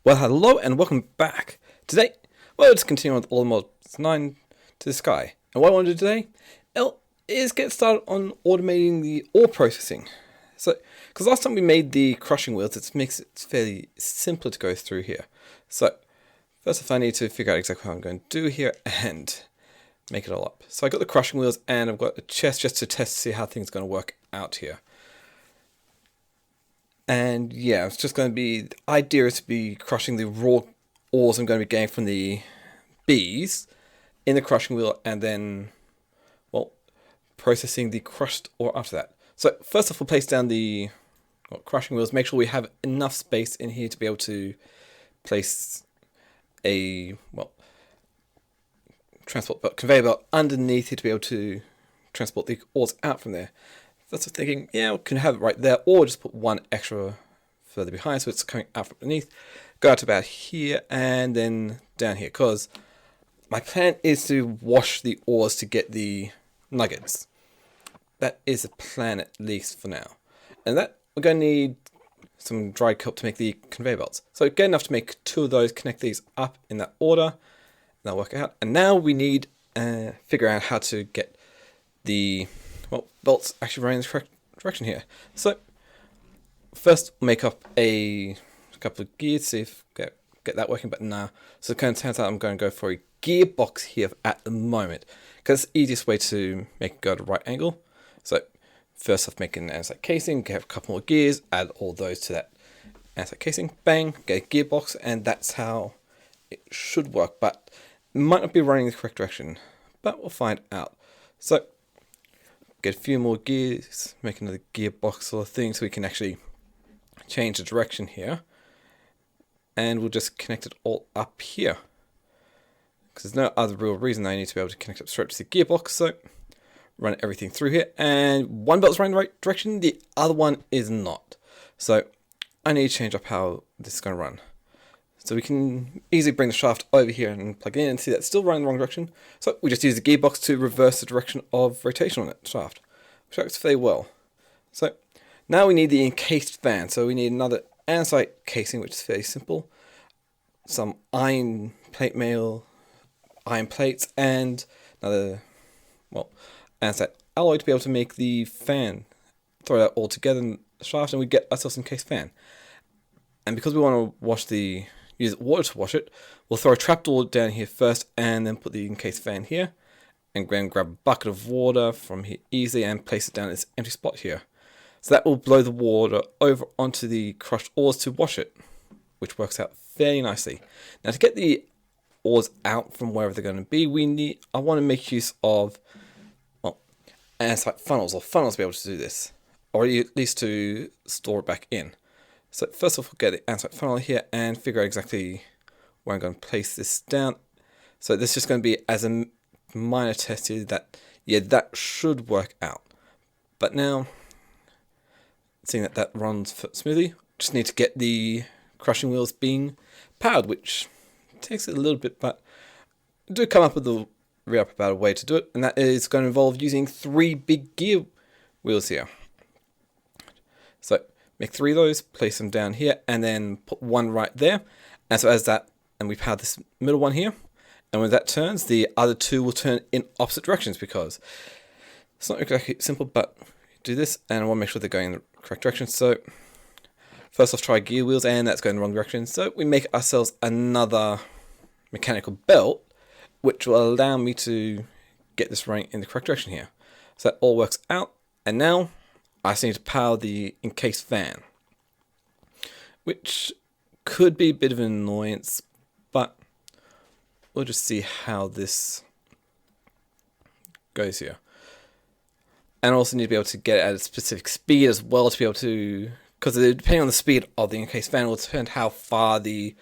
Well, hello and welcome back. Today, we'll just continue with all mods 9 to the sky. And what I want to do today is get started on automating the ore processing. So, because last time we made the crushing wheels, it makes it fairly simpler to go through here. So, first off, I need to figure out exactly what I'm going to do here and make it all up. So I got the crushing wheels and I've got a chest just to test to see how things are going to work out here. And yeah, it's just going to be, the idea is to be crushing the raw ores I'm going to be getting from the bees in the crushing wheel and then, well, processing the crushed ore after that. So first off, we'll place down the crushing wheels, make sure we have enough space in here to be able to place a, transport belt, conveyor belt underneath here to be able to transport the ores out from there. That's thinking, yeah, we can have it right there, or just put one extra further behind so it's coming out from beneath. Go out to about here and then down here, because my plan is to wash the ores to get the nuggets. That is a plan, at least for now. And that we're going to need some dried kelp to make the conveyor belts. So get enough to make 2 of those, connect these up in that order, and that'll work out. And now we need figure out how to get the belts actually running in the correct direction here. So first make up a couple of gears, see if get that working, but nah. So it kind of turns out I'm going to go for a gearbox here at the moment, because it's the easiest way to make it go at a right angle. So first off, making an andesite casing, get a couple more gears, add all those to that andesite casing, bang, get a gearbox, and that's how it should work, but it might not be running in the correct direction, but we'll find out. So get a few more gears, make another gearbox sort of thing so we can actually change the direction here. And we'll just connect it all up here, because there's no other real reason I need to be able to connect up straight to the gearbox. So run everything through here, and one belt's running the right direction, the other one is not. So I need to change up how this is going to run. So we can easily bring the shaft over here and plug it in and see that's still running the wrong direction. So we just use the gearbox to reverse the direction of rotation on that shaft, which works fairly well. So now we need the encased fan. So we need another andesite casing, which is fairly simple. Some iron plate mail, iron plates, and another, andesite alloy to be able to make the fan. Throw that all together in the shaft and we get ourselves an encased fan. And because we want to use water to wash it, we'll throw a trapdoor down here first and then put the encased fan here, and then grab a bucket of water from here easily and place it down in this empty spot here. So that will blow the water over onto the crushed ores to wash it, which works out fairly nicely. Now to get the ores out from wherever they're going to be, I want to make use of andesite funnels to be able to do this, or at least to store it back in. So first off, we'll get the andesite funnel here and figure out exactly where I'm going to place this down. So this is just going to be as a minor test here that, yeah, that should work out. But now, seeing that runs smoothly, just need to get the crushing wheels being powered, which takes a little bit, but I do come up with a way to do it, and that is going to involve using 3 big gear wheels here. So make 3 of those, place them down here, and then put one right there. And so as that, and we power this middle one here, and when that turns, the other 2 will turn in opposite directions, because it's not exactly simple, but do this, and I want to make sure they're going in the correct direction. So first off, try gear wheels, and that's going in the wrong direction. So we make ourselves another mechanical belt, which will allow me to get this running in the correct direction here. So that all works out, and now I just need to power the encased fan, which could be a bit of an annoyance, but we'll just see how this goes here. And I also need to be able to get it at a specific speed as well to be able to, because depending on the speed of the encased fan will depend how far the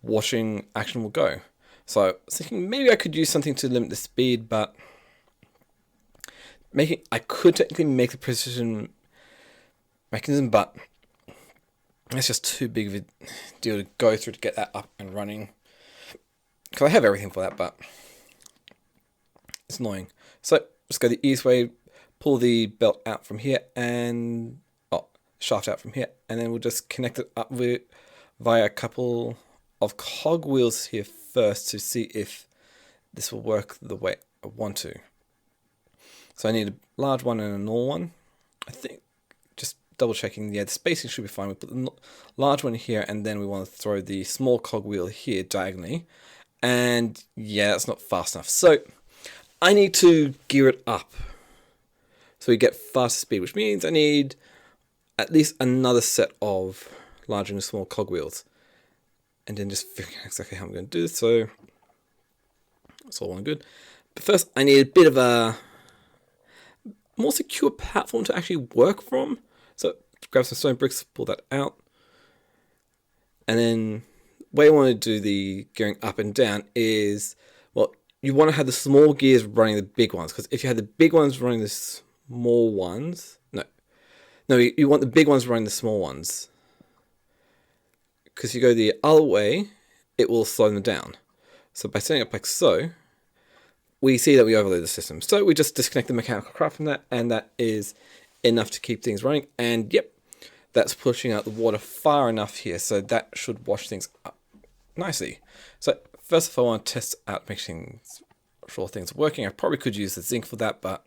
washing action will go. So I was thinking maybe I could use something to limit the speed, but I could technically make the precision mechanism, but it's just too big of a deal to go through to get that up and running. Because I have everything for that, but it's annoying. So let's go the easiest way, pull the belt out from here and shaft out from here, and then we'll just connect it up with via a couple of cogwheels here first to see if this will work the way I want to. So I need a large one and a normal one. I think, just double checking, yeah, the spacing should be fine. We put the large one here, and then we want to throw the small cogwheel here diagonally. And yeah, that's not fast enough. So I need to gear it up so we get faster speed, which means I need at least another set of large and small cogwheels. And then just figuring out exactly how I'm going to do this. So that's all well and good. But first, I need a bit of a more secure platform to actually work from. So grab some stone bricks, pull that out. And then the way I want to do the gearing up and down is, well, you want to have the small gears running the big ones. Because if you have the big ones running the small ones, no, you want the big ones running the small ones. Because if you go the other way, it will slow them down. So by setting it up like so, we see that we overload the system. So we just disconnect the mechanical craft from that, and that is enough to keep things running. And yep, that's pushing out the water far enough here, so that should wash things up nicely. So first of all, I want to test out, making sure things are working. I probably could use the zinc for that, but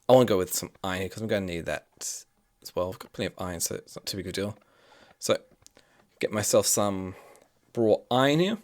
I want to go with some iron here because I'm going to need that as well. I've got plenty of iron, so it's not too big a deal. So get myself some raw iron here.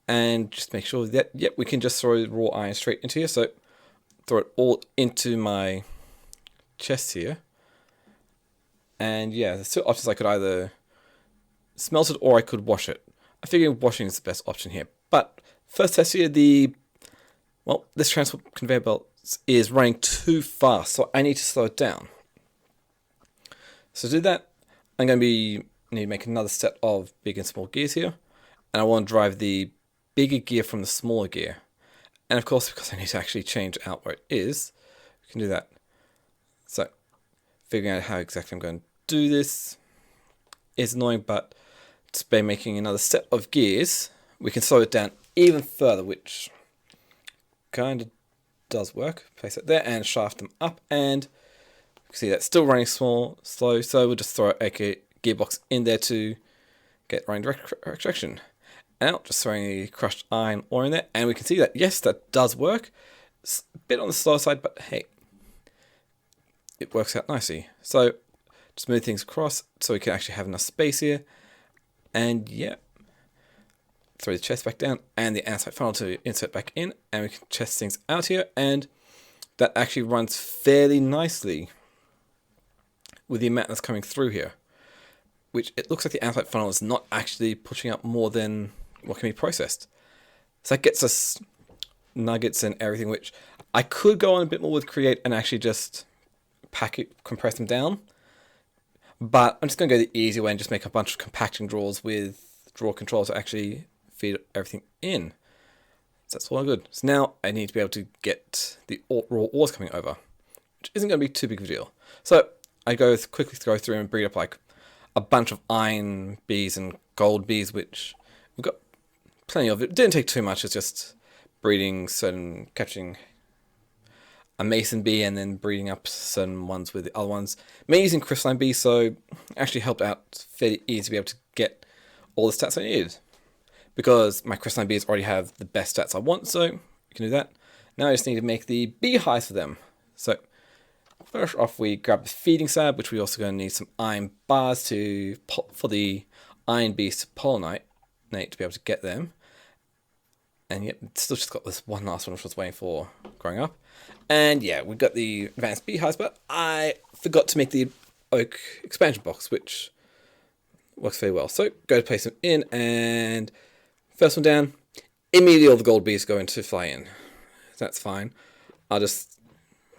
And just make sure that, yep, we can just throw raw iron straight into here. So throw it all into my chest here. And yeah, there's two options. I could either smelt it or I could wash it. I figure washing is the best option here. But first test here, this transport conveyor belt is running too fast. So I need to slow it down. So to do that, I'm going to need to make another set of big and small gears here. And I want to drive the bigger gear from the smaller gear. And of course, because I need to actually change out where it is, we can do that. So figuring out how exactly I'm going to do this is annoying, but just by making another set of gears, we can slow it down even further, which kind of does work. Place it there and shaft them up, and you can see that's still running slow, so we'll just throw a gearbox in there to get running direct extraction. Out, just throwing the crushed iron ore in there, and we can see that, yes, that does work. It's a bit on the slower side, but hey, it works out nicely. So just move things across so we can actually have enough space here. And yeah, throw the chest back down and the andesite funnel to insert back in, and we can chest things out here, and that actually runs fairly nicely with the amount that's coming through here. Which it looks like the andesite funnel is not actually pushing out more than what can be processed. So that gets us nuggets and everything, which I could go on a bit more with create and actually just compress them down. But I'm just going to go the easy way and just make a bunch of compacting drawers with drawer controls to actually feed everything in. So that's all good. So now I need to be able to get the raw ores coming over, which isn't going to be too big of a deal. So I quickly go through and breed up like a bunch of iron bees and gold bees, which we've got plenty of. It didn't take too much. It's just catching a mason bee and then breeding up certain ones with the other ones. Me using crystalline bees, so it actually helped out fairly easy to be able to get all the stats I needed. Because my crystalline bees already have the best stats I want, so you can do that. Now I just need to make the beehives for them. So first off, we grab the feeding slab, which we also going to need some iron bars for the iron bees to pollinate to be able to get them. And yet, still just got this one last one which I was waiting for growing up. And yeah, we've got the advanced beehives, but I forgot to make the oak expansion box, which works very well. So go to place them in, and first one down, immediately all the gold bees going to fly in. That's fine. I'll just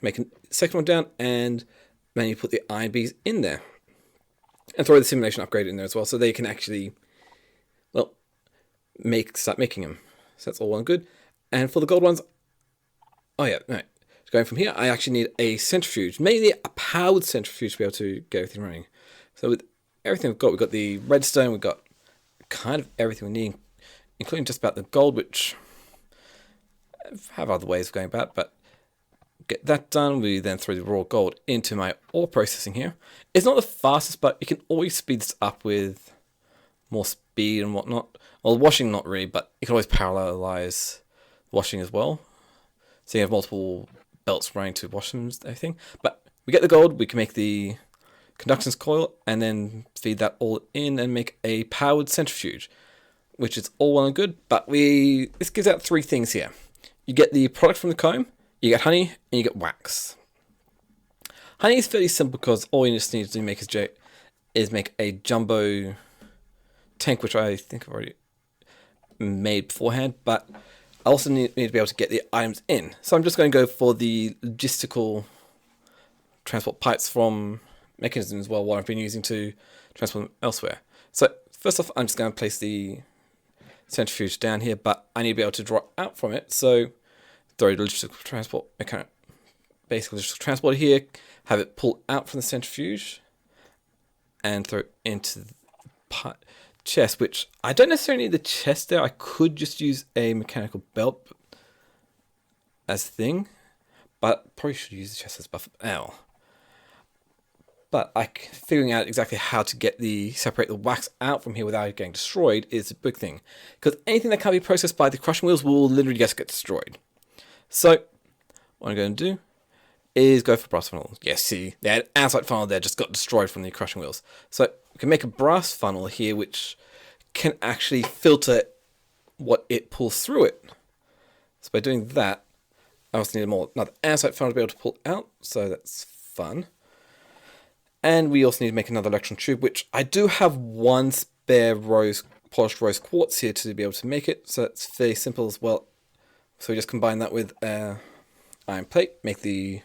make a second one down and then you put the iron bees in there. And throw the simulation upgrade in there as well, so they can actually, well, start making them. So that's all well and good. And for the gold ones, oh yeah, no. Going from here, I actually need a centrifuge, mainly a powered centrifuge to be able to get everything running. So with everything we've got the redstone, we've got kind of everything we need, including just about the gold, which have other ways of going about, but get that done. We then throw the raw gold into my ore processing here. It's not the fastest, but you can always speed this up with more speed and whatnot. Well, washing not really, but you can always parallelize washing as well. So you have multiple belts running to wash them and everything. But we get the gold, we can make the conductance coil, and then feed that all in and make a powered centrifuge, which is all well and good. But this gives out three things here. You get the product from the comb, you get honey, and you get wax. Honey is fairly simple because all you just need to make is make a jumbo tank, which I think I've already made beforehand, but I also need to be able to get the items in. So I'm just going to go for the logistical transport pipes from mechanisms as well, what I've been using to transport them elsewhere. So first off, I'm just going to place the centrifuge down here, but I need to be able to draw out from it. So throw the logistical transport, basically logistical transport here, have it pull out from the centrifuge, and throw it into the chest, which I don't necessarily need the chest there. I could just use a mechanical belt as a thing, but probably should use the chest as buffer now. But figuring out exactly how to separate the wax out from here without it getting destroyed is a big thing, because anything that can't be processed by the crushing wheels will literally just get destroyed. So what I'm going to do is go for brass funnel. Yes, see, that outside funnel there just got destroyed from the crushing wheels. So we can make a brass funnel here, which can actually filter what it pulls through it. So by doing that, I also need another outside funnel to be able to pull out, so that's fun. And we also need to make another electron tube, which I do have one spare polished rose quartz here to be able to make it, so it's fairly simple as well. So we just combine that with iron plate, make the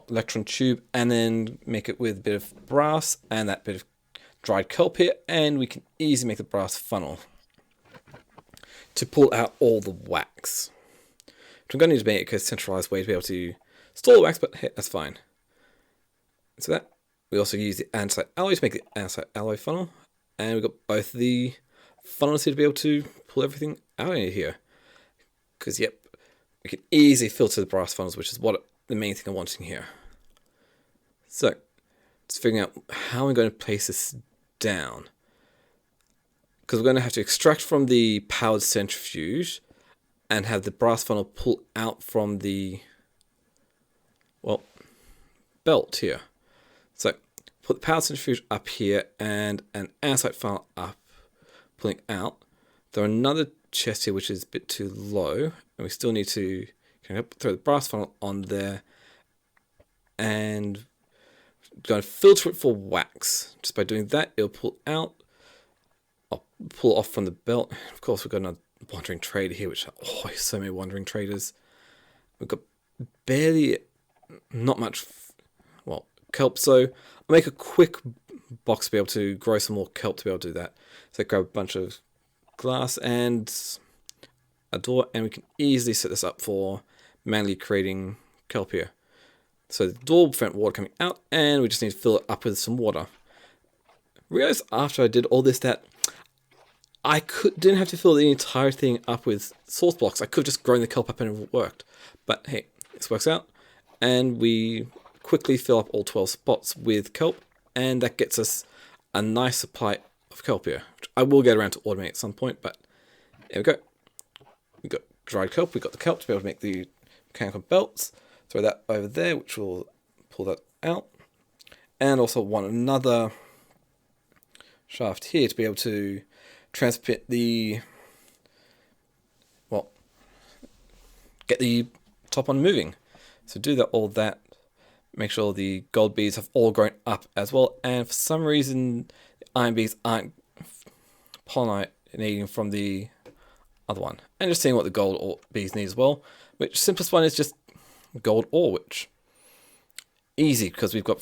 electron tube, and then make it with a bit of brass and that bit of dried kelp here, and we can easily make the brass funnel to pull out all the wax. Which I'm going to need to make a centralized way to be able to store the wax, but hey, that's fine. So that we also use the andesite alloy to make the andesite alloy funnel, and we've got both the funnels here to be able to pull everything out of here. Because yep, we can easily filter the brass funnels, which is the main thing I'm wanting here. So just figuring out how I'm going to place this down, because we're going to have to extract from the powered centrifuge and have the brass funnel pull out from the belt here. So put the powered centrifuge up here and an andesite funnel up, pulling out. There are another chest here which is a bit too low, and we still need to throw the brass funnel on there, and going to filter it for wax. Just by doing that, it'll pull out. I'll pull off from the belt. Of course, we've got another wandering trader here, which so many wandering traders. We've got not much kelp, so I'll make a quick box to be able to grow some more kelp to be able to do that. So grab a bunch of glass and a door, and we can easily set this up for manually creating kelp here. So the door will prevent water coming out, and we just need to fill it up with some water. Realized after I did all this that I didn't have to fill the entire thing up with source blocks. I could have just grown the kelp up and it worked. But hey, this works out, and we quickly fill up all 12 spots with kelp, and that gets us a nice supply of kelp here, which I will get around to automate at some point, but there we go. We've got dried kelp, we've got the kelp to be able to make the mechanical belts. Throw that over there, which will pull that out. And also want another shaft here to be able to transmit get the top on moving. So do all that. Make sure the gold beads have all grown up as well, and for some reason the iron beads aren't pollinating from the other one. And just seeing what the gold beads need as well, which simplest one is just gold ore, which easy because we've got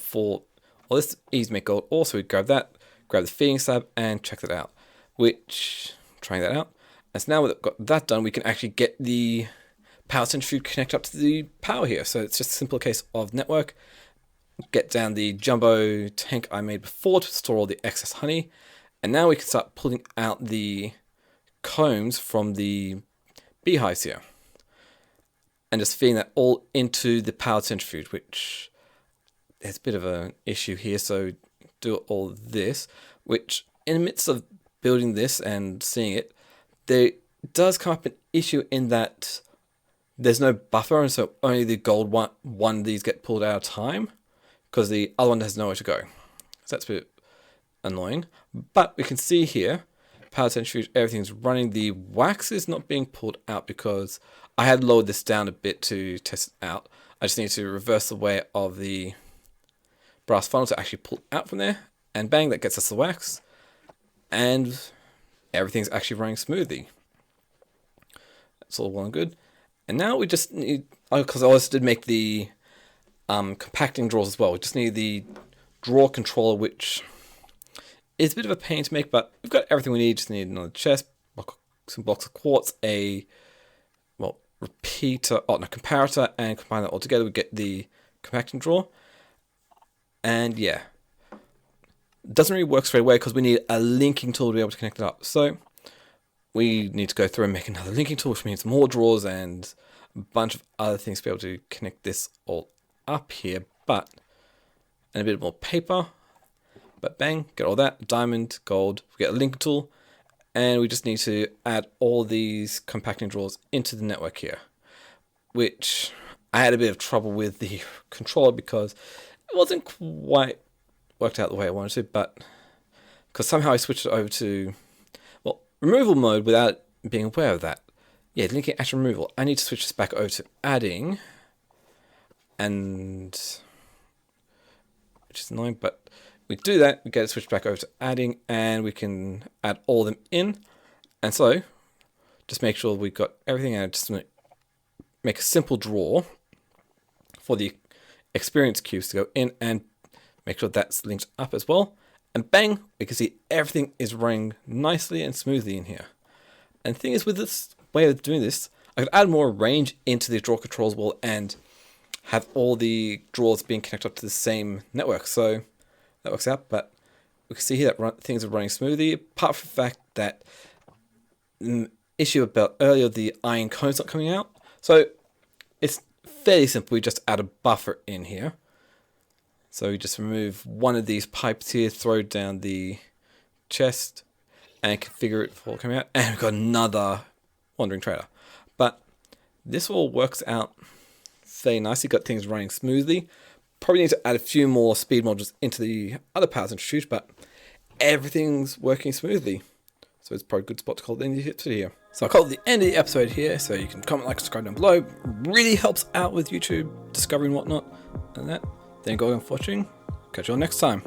this easy to make gold ore, so we grab that, grab the feeding slab and check that out, trying that out. And so now we've got that done, we can actually get the power centrifuge connect up to the power here. So it's just a simple case of network, get down the jumbo tank I made before to store all the excess honey, and now we can start pulling out the combs from the beehives here and just feeding that all into the powered centrifuge, which there's a bit of an issue here. So do all this, which in the midst of building this and seeing it, there does come up an issue in that there's no buffer, and so only the gold one of these get pulled out of time, because the other one has nowhere to go. So that's a bit annoying. But we can see here, power centrifuge, everything's running. The wax is not being pulled out because I had lowered this down a bit to test it out. I just need to reverse the way of the brass funnel to actually pull out from there, and bang, that gets us the wax, and everything's actually running smoothly. That's all well and good. And now we just need, because I also did make the compacting drawers as well, we just need the drawer controller, which is a bit of a pain to make, but we've got everything we need. Just need another chest, some blocks of quartz, a repeater, comparator, and combine that all together, we get the compacting drawer. And yeah, it doesn't really work straight away because we need a linking tool to be able to connect it up. So we need to go through and make another linking tool, which means more drawers and a bunch of other things to be able to connect this all up here. And a bit more paper. But bang, get all that, diamond, gold, we get a linking tool, and we just need to add all these compacting drawers into the network here, which I had a bit of trouble with the controller because it wasn't quite worked out the way I wanted to, but because somehow I switched it over to, removal mode without being aware of that. Yeah, linking action removal. I need to switch this back over to adding, and which is annoying, but we do that, we get it switched back over to adding, and we can add all of them in. And so, just make sure we've got everything, and just make a simple drawer for the experience cubes to go in, and make sure that's linked up as well. And bang, we can see everything is running nicely and smoothly in here. And the thing is, with this way of doing this, I could add more range into the drawer controls wall and have all the drawers being connected up to the same network. So that works out, but we can see here that things are running smoothly, apart from the fact that the issue about earlier, the iron cone's not coming out. So it's fairly simple, we just add a buffer in here. So we just remove one of these pipes here, throw down the chest, and configure it for coming out. And we've got another wandering trader. But this all works out fairly nicely, got things running smoothly. Probably need to add a few more speed modules into the other power centrifuge, but everything's working smoothly. So it's probably a good spot to call the end of the episode here. So I'll call it the end of the episode here, so you can comment, like, subscribe down below. Really helps out with YouTube discovery and whatnot. And that. Thank you all for watching. Catch you all next time.